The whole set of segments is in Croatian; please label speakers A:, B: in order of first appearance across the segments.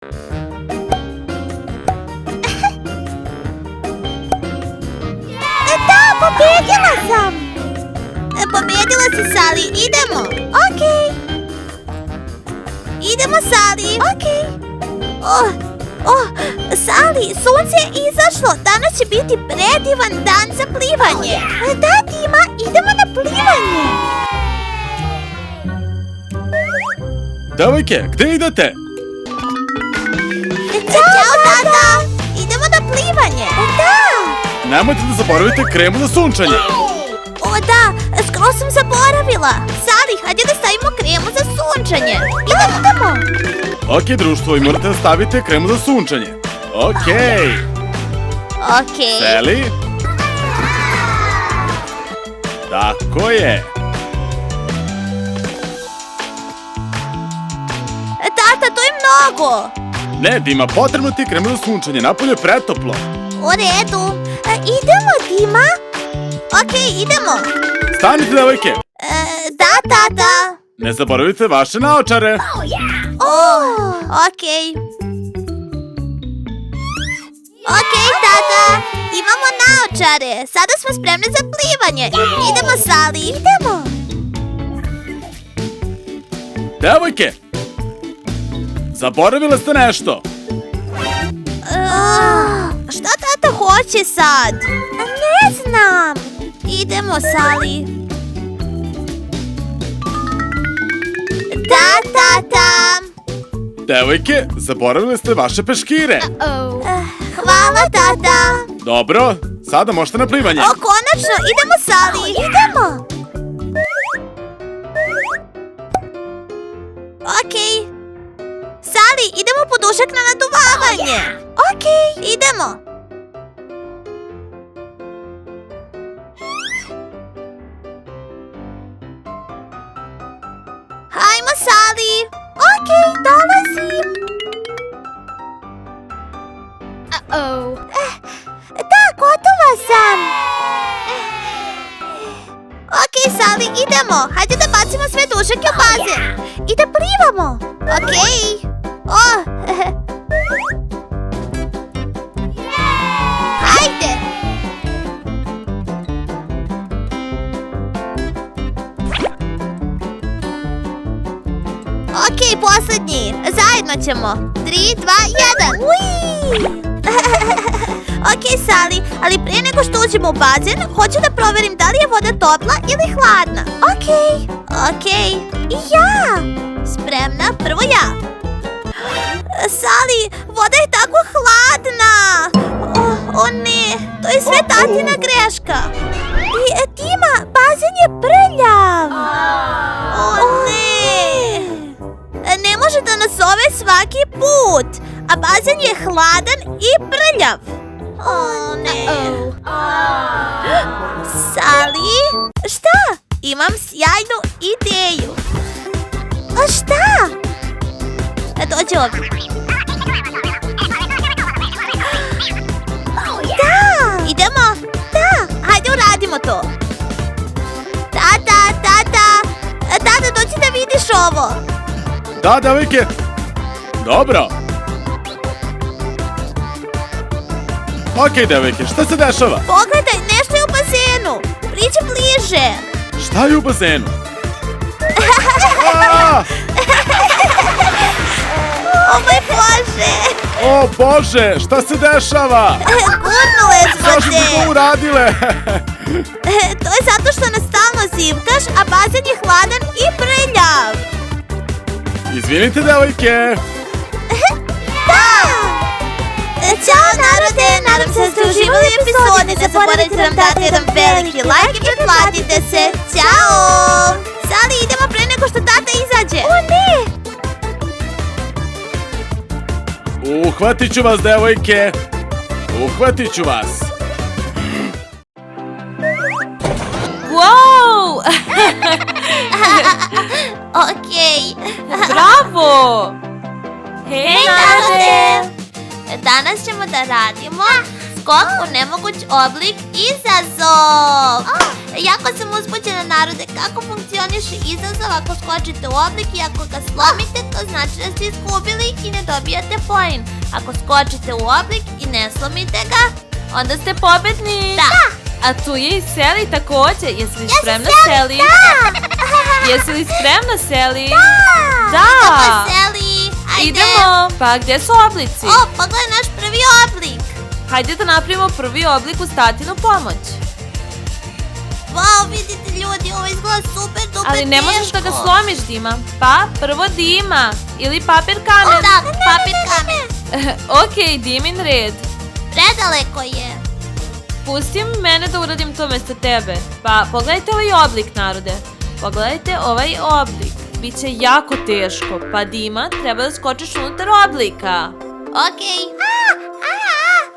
A: Da, pobedila sam! Pobedila si, Salli, idemo! Okej! Idemo, Salli! Okej! Salli, sunce je izašlo! Danas će biti predivan dan za plivanje! Da, Deema, idemo na plivanje!
B: Devojke, gde idete?
A: Ćao, tata! Idemo na plivanje! Da!
B: Nemojte da zaboravite kremu za sunčanje.
A: Da, skoro sam zaboravila. Salli, hajde da stavimo kremu za sunčanje. Idemo.
B: Ok, društvo, i morate da stavite kremu za sunčanje. Okej. Salli? Tako je.
A: Tata, to je mnogo.
B: Ne, Deema, potrebno ti je krema za sunčanje. Napolje je pretoplo.
A: U redu. Idemo, Deema. Okej, idemo.
B: Stanite, devojke.
A: Da, tata.
B: Ne zaboravite vaše naočare.
A: Okej. Okej, tata. Imamo naočare. Sada smo spremni za plivanje. Idemo, Salli. Idemo.
B: Devojke, zaboravile ste nešto.
A: Šta tata hoće sad? Ne znam. Idemo, Salli. Da, tata.
B: Devojke, zaboravile ste vaše peškire.
A: Hvala, tata.
B: Dobro, sada možete na plivanje.
A: Konačno, idemo, Salli. Idemo. Okej. Salli, idemo po dušak na naduvavanje. Okej, idemo. Hajmo, Salli. Okej, dolazim. Da, gotova sam. Okej, Salli, idemo. Hajde da bacimo sve dušake u bazen. I da plivamo. Okej. Hajde. Okej, poslednji. Zajedno ćemo. 3, 2, 1. Okej, Salli, ali prije nego što uđemo u bazen, hoću da proverim da li je voda topla ili hladna. Okej. I ja. Spremna, prvo ja. Salli, voda je tako hladna. O ne, to je sve tatina greška. Deema, bazen je prljav. O ne. Ne može da nas zove svaki put, a bazen je hladan i prljav. O ne. Salli, šta? Imam sjajnu ideju. Šta? Dođi ovdje. Da! Idemo? Da! Hajde uradimo to. Tata, dođi da vidiš ovo.
B: Da, devojke. Dobro. Okej, devojke, šta se dešava?
A: Pogledaj, nešto je u bazenu. Priđi bliže.
B: Šta je u bazenu?
A: O moj Bože!
B: O Bože, šta se dešava?
A: Gurnule smo te!
B: Zašto ste to uradile?
A: To je zato što nas stalno zivkaš, a bazen je hladan i prljav.
B: Izvinite, devojke.
A: Da! Ćao, narode! Nadam se da ste uživali u epizodi. Ne zaboravite nam dati jedan veliki like i pretplatite se. Ćao! Salli, idemo pre nego što tata izađe. O ne!
B: Uhvatit ću vas, devojke. Uhvatit ću vas.
C: Wow!
A: Okej.
C: Bravo!
A: Hej, narode! Danas ćemo da radimo skok u nemoguć oblik izazov. Jako sam uzbuđena, narode. Kako funkcioniše izazov ako skočite u oblik i ako ga slomite, to znači da ste izgubili i ne dobijate poen. Ako skočite u oblik i ne slomite ga,
C: Onda ste pobedni.
A: da.
C: A tu je i Seli takođe. Jesi li spremna, Seli? Jesi li spremna, Seli? Da.
A: Idemo, Seli. Ajde.
C: Idemo. Pa gdje su oblici?
A: O, pogledaj naš prvi oblik.
C: Hajde da napravimo prvi oblik uz tatinu pomoć.
A: Wow, vidite ljudi, ovo izgleda super, duper
C: Ali ne možeš da ga
A: teško.
C: slomiš, Dima. Pa prvo Dima. Ili papir kamen.
A: O da, papir kamen.
C: Ok, Dimin red.
A: Predaleko je.
C: Pusti mene da uradim to mesto tebe. Pa pogledajte ovaj oblik, narode. Pogledajte ovaj oblik. Biće jako teško. Pa Dima, treba da skočiš unutar oblika.
A: Okej.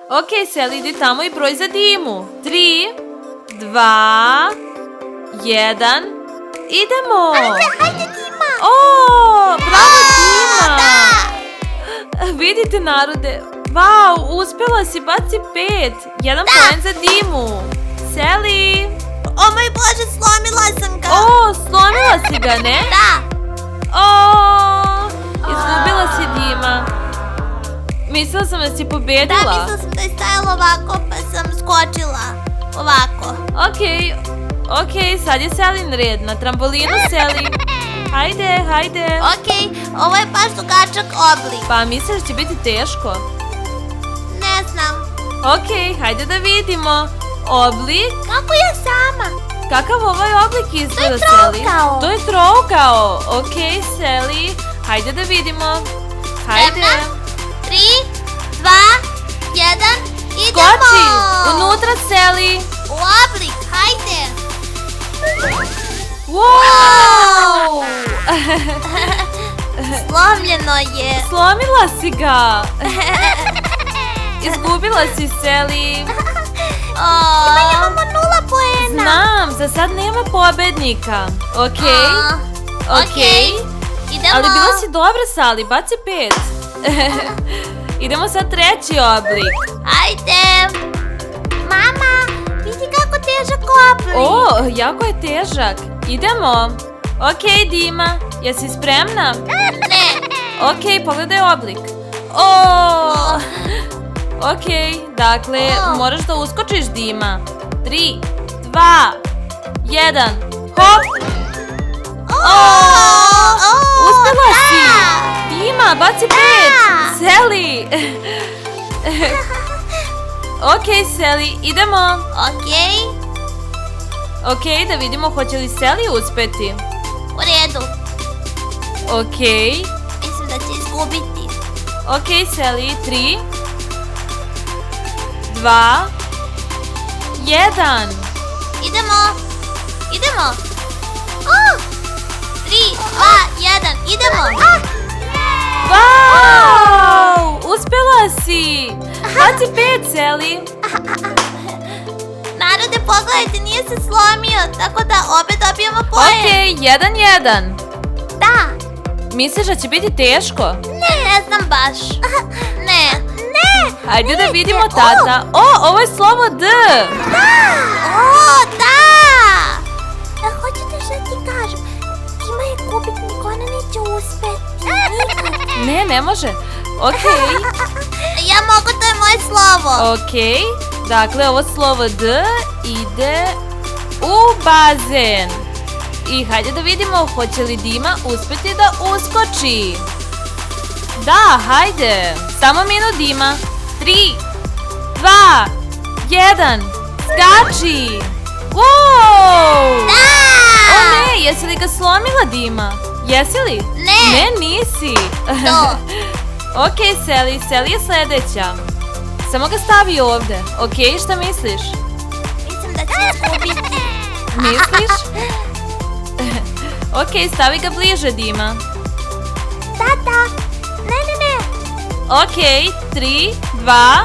C: Ok, Seli, idi tamo i broj za Dimu. 3, 2, 1. Idemo.
A: Hajde, Dima.
C: O, bravo Dima.
A: Da.
C: Vidite, narode. Wow, uspjela si, baci 5. Jedan poen za Dimu. Seli.
A: O moj Bože, slomila sam ga.
C: O, slomila si ga, ne?
A: Da.
C: O, izgubila si Dima. Mislila sam da si pobedila.
A: Da, mislila sam da je stajalo ovako, pa sam skočila. Ovako.
C: Ok, sad je Selin red. Na trampolinu, Seli. Hajde.
A: Okej, ovo je baš dugačak oblik.
C: Pa misliš da će biti teško?
A: Ne znam.
C: Ok, hajde da vidimo. Oblik.
A: Kako je sama?
C: Kakav ovaj oblik izgleda,
A: To je
C: Seli?
A: trougao.
C: To je trougao. Ok, Seli. Hajde da vidimo. Hajde.
A: Spremna? 3, 2, 1, idemo!
C: Skoči! Unutra, Seli.
A: U oblik, hajde!
C: Wow!
A: Slomljeno je.
C: Slomila si ga. Izgubila si, Seli.
A: Imamo 0 poena.
C: Znam, za sad nema pobednika. Ok.
A: Okej. Idemo.
C: Ali bila si dobra, Sali, baci 5. Idemo sad treći oblik.
A: Ajde. Mama, vidi kako težak oblik.
C: O, jako je težak. Idemo. Ok, Dima, jesi spremna?
A: Ne.
C: Ok, pogledaj oblik. O! Ok, dakle, moraš da uskočiš, Dima. 3, 2, 1, hop! Uspela si! Dima, baci 5! Seli! Ok, Seli, idemo.
A: Okej.
C: Ok, da vidimo hoće li Seli uspeti.
A: U redu.
C: Ok.
A: Mislim da će izgubiti.
C: Ok, Seli, 3, 2, 1.
A: Idemo. 3, 2, 1, idemo.
C: Wow! Uspjela si! Baci 5, Seli.
A: Narode, pogledajte, nije se slomio, tako da obe dobijamo poen.
C: Ok, 1-1.
A: Da.
C: Misliš da će biti teško?
A: Ne znam baš. Ne.
C: Hajde da vidimo, tata. O, ovo je slovo D.
A: Da. Da. Hoćete što ti kažem? Dima je gubitnik, ona neće uspeti. Nikad.
C: Ne može. Ok.
A: Ja mogu, to je moje slovo.
C: Ok. Dakle, ovo slovo D ide u bazen. I hajde da vidimo hoće li Dima uspjeti da uskoči. Da, hajde. Samo minut, Dima. 3, 2, 1. Skači. Wow!
A: Da.
C: O ne, jesi li ga slomila, Dima? Jesi li?
A: Ne.
C: Ne, nisi.
A: To.
C: Ok, Seli je sljedeća. Samo ga stavi ovdje. Ok, šta misliš?
A: Mislim da će izgubiti.
C: Misliš? Ok, stavi ga bliže, Dima.
A: Tata. Ne.
C: Ok, 3, 2,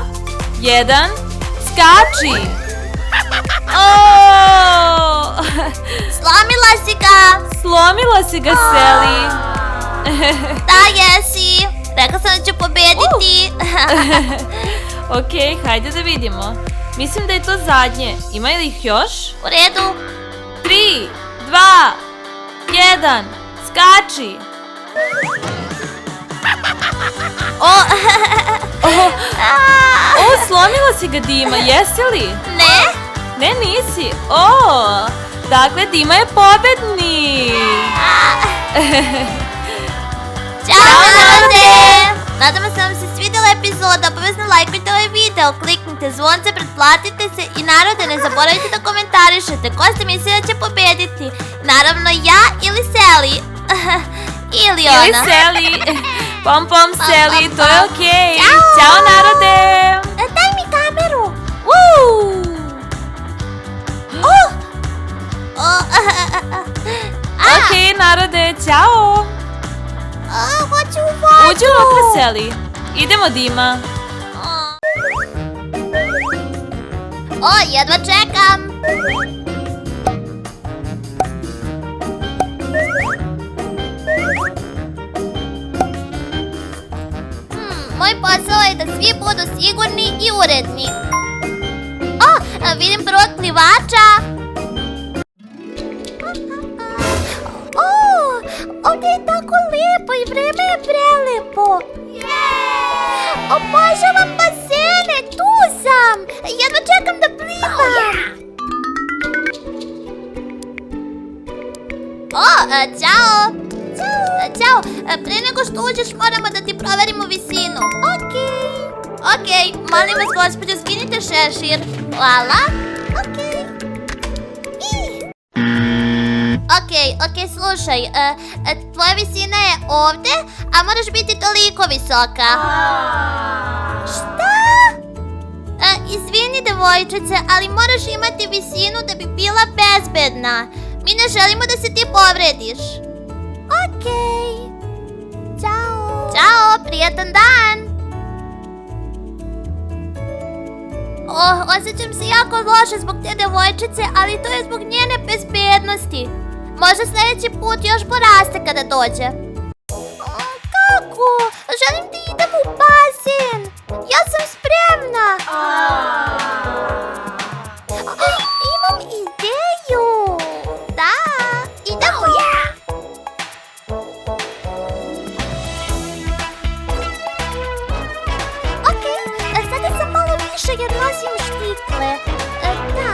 C: 1, skači! Oh!
A: Slomila si ga.
C: Slomila si ga, Seli.
A: Da, jesi. Rekla sam da ću pobediti.
C: Ok, hajde da vidimo. Mislim da je to zadnje. Ima li ih još?
A: U redu.
C: 3, 2, 1, skači! Slomila si ga, Dima, jesi li?
A: Ne.
C: Ne, nisi. Dakle, Dima je pobednik.
A: Ćao, narode! Nadam se vam se svidjela epizoda, obavezno lajkujte ovaj video, kliknite zvonce, pretplatite se i narode ne zaboravite da komentarišete ko ste mislili da će pobediti. Naravno ja ili Salli. Ili ona.
C: Ili Salli. Pom pom Salli, to je okej. Ćao, narode!
A: Daj mi kameru.
C: Okej, narode, ćao!
A: Hoću u vodu.
C: Uđi unutra, Salli. Idemo, Dima.
A: Jedva čekam. Moj posao je da svi budu sigurni i uredni. Vidim prvog plivača. Ovdje je tako lijepo i vreme je prelepo. Obožavam bazene, tu sam. Jedva čekam da plivam. Ćao. Ćao. Pre nego što uđeš moramo da ti proverimo visinu. Okej, molim vas gospođo, skinite šešir. Hvala. Okej, slušaj, tvoja visina je ovde, a moraš biti toliko visoka. Šta? Izvini, devojčice, ali moraš imati visinu da bi bila bezbedna. Mi ne želimo da se ti povrediš. Okej. Ćao, prijatan dan. Osjećam se jako loše zbog te devojčice, ali to je zbog njene bezbednosti. Možda sljedeći put još poraste kada dođe. Kako? Želim da idem u bazen. Ja sam spremna. Imam ideju. Da, idemo. Sada sam malo više jer nosim štikle. Da.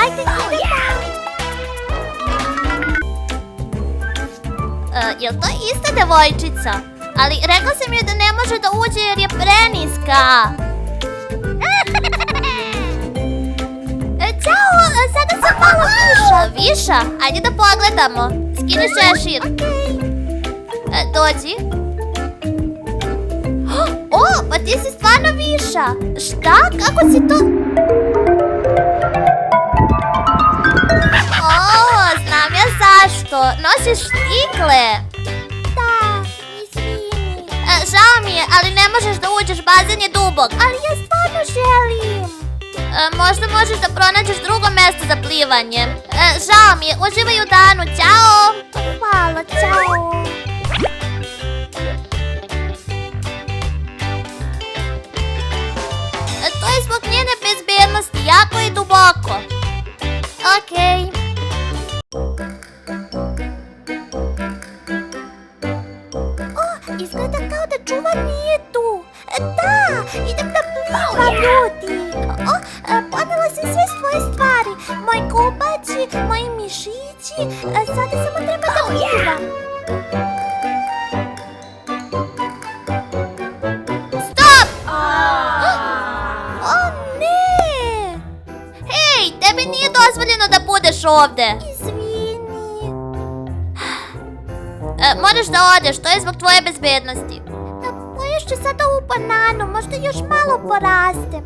A: Ajde, idemo. Jel to ista devojčica? Ali rekla sam joj da ne može da uđe jer je preniska. Ćao, sada sam malo viša. Viša? Ajde da pogledamo. Skini šešir. Dođi. Pa ti si stvarno viša. Šta? Kako si to? Znam ja zašto. Nosiš štikle. Da, izvini. Žao mi je, ali ne možeš da uđeš, bazen je dubok. Ali ja stvarno želim. Možda možeš da pronađeš drugo mesto za plivanje. Žao mi je, uživaj u danu, ćao. Hvala, ćao. To je zbog njene bezbednosti, jako i duboko. Okej. Izgleda kao da čuvar nije tu. Da, idem da plivam, ljudi. Ponela sam sve svoje stvari. Moj kupaći, moji mišići. Sada samo treba da plivam. Stop! Ne! Hej, tebi nije dozvoljeno da budeš ovde. Izvini. Moraš da odeš, to je zbog tvoje bezbednosti. Poješću sada u bananu, možda još malo porastem.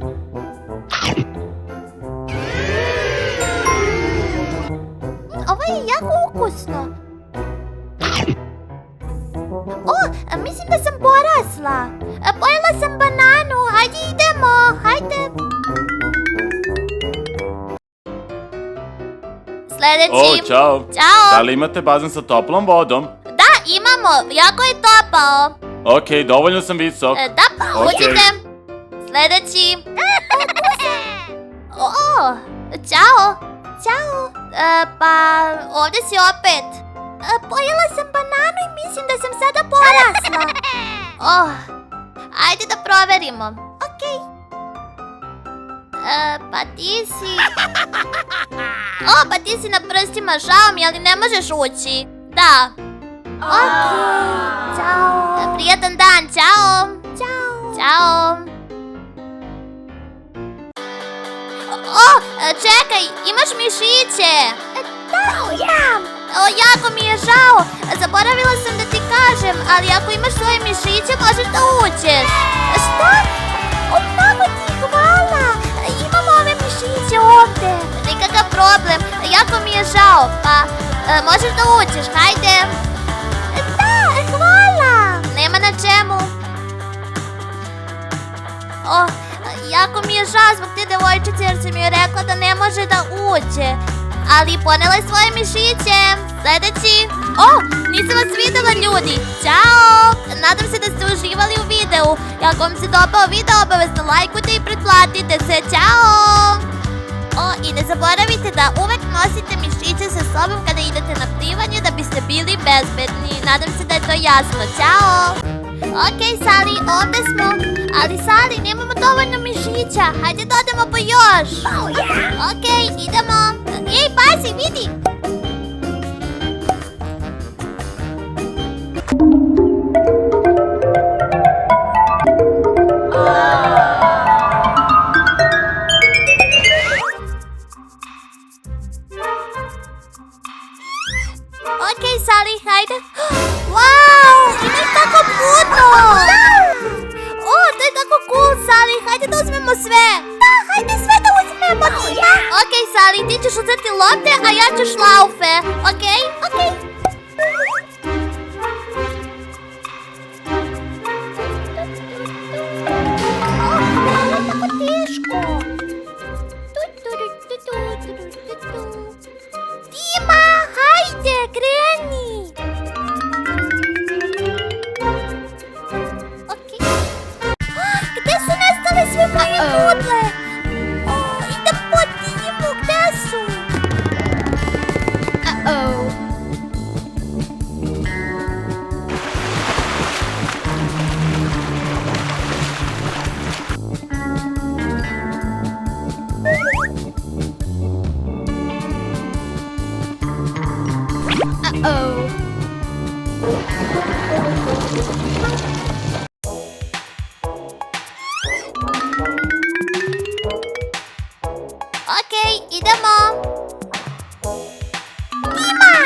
A: Ovo je jako ukusno. Mislim da sam porasla. Pojela sam bananu, hajde idemo, hajde. Sljedeći.
B: Ćao.
A: Ćao.
B: Da li imate bazen sa toplom vodom?
A: Da, imamo, jako je topao.
B: Okej, dovoljno sam visok.
A: Da, uđite. Sljedeći. Ćao. Ćao. Pa, ovdje si opet. Pojela sam bananu i mislim da sam sada porasla. Ajde da proverimo. Okej. Pa ti si... pa ti si na prstima, žao mi, ali ne možeš ući. Da. Okej, ćao. Prijatan dan, ćao. Ćao. Ćao. Čekaj, imaš mišiće? Da, imam. Jako mi je žao. Zaboravila sam da ti kažem, ali ako imaš svoje mišiće, možeš da uđeš. Šta? Mnogo ti hvala. Imam ove mišiće ovde. Nikakav problem. Jako mi je žao. Pa, možeš da uđeš, hajde. Da, hvala. Nema na čemu. Jako mi je žao zbog te devojčice jer sam joj rekla da ne može da uđe. Ali ponela je svoje mišiće. Sljedeći. Nisam vas videla, ljudi. Ćao. Nadam se da ste uživali u videu. I ako vam se dopao video, obavezno lajkujte i pretplatite se. Ćao. I ne zaboravite da uvek nosite mišiće sa sobom kada idete na plivanje da biste bili bezbedni. Nadam se da je to jasno. Ćao. Okej, Salli, ovdje smo. Ali Salli, nemamo dovoljno mišića. Hajde da odemo po još. Okej, idemo. Ej, pazi, vidi. Okej, Salli, hajde. Wow, ima tako puno. To je tako cool, Salli. Hajde da uzmemo sve. Da, hajde sve da uzmemo. Okej, Salli, ti ćeš uzeti lopte, a ja ću šlaufe. Okej? Okej. Ovo je tako teško. Dima, hajde, kreni. Gde su nestale sve moje nudle? Idem po Dimu, gde su? Okej, idemo. Dima!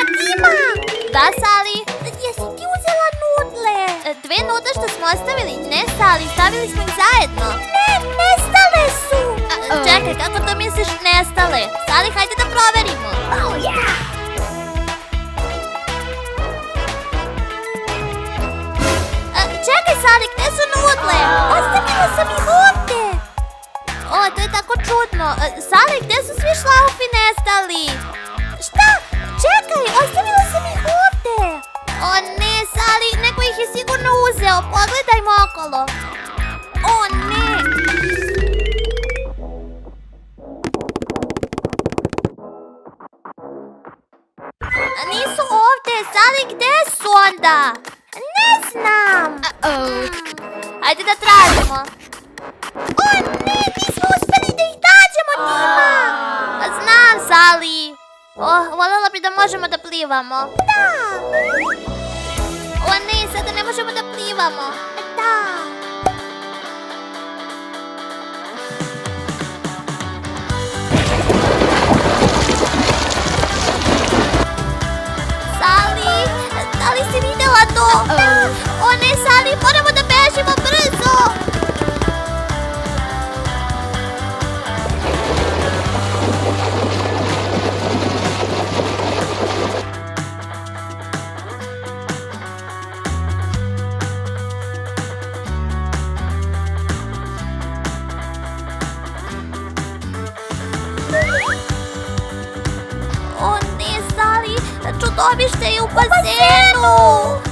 A: Da, Salli? Jesi ti uzela nudle? Dve nudle što smo ostavili? Ne, Salli, stavili smo ih zajedno. Ne, nestale su. Čekaj, kako to misliš nestale? Salli, hajde da proverimo. Čekaj, Salli, gde su nudle? Ostavila sam ih ovde. To je tako čudno. Salli, gde su svi šlaufi nestali? Šta? Čekaj, ostavila sam ih ovde. Ne, Salli, neko ih je sigurno uzeo. Pogledajmo okolo. Ne. Nisu ovde. Salli, gde su onda? Ne znam. Ajde da tražimo. Ne, nismo uspeli da ih nađemo, Dima. Znam, Salli. Voljela bi da možemo da plivamo. Da. Ne, sada ne možemo da plivamo. Da. Salli, da li si videla to? Da. Ne, Salli, moramo da bežimo brzo. Ne, Salli, čudovište je u bazenu.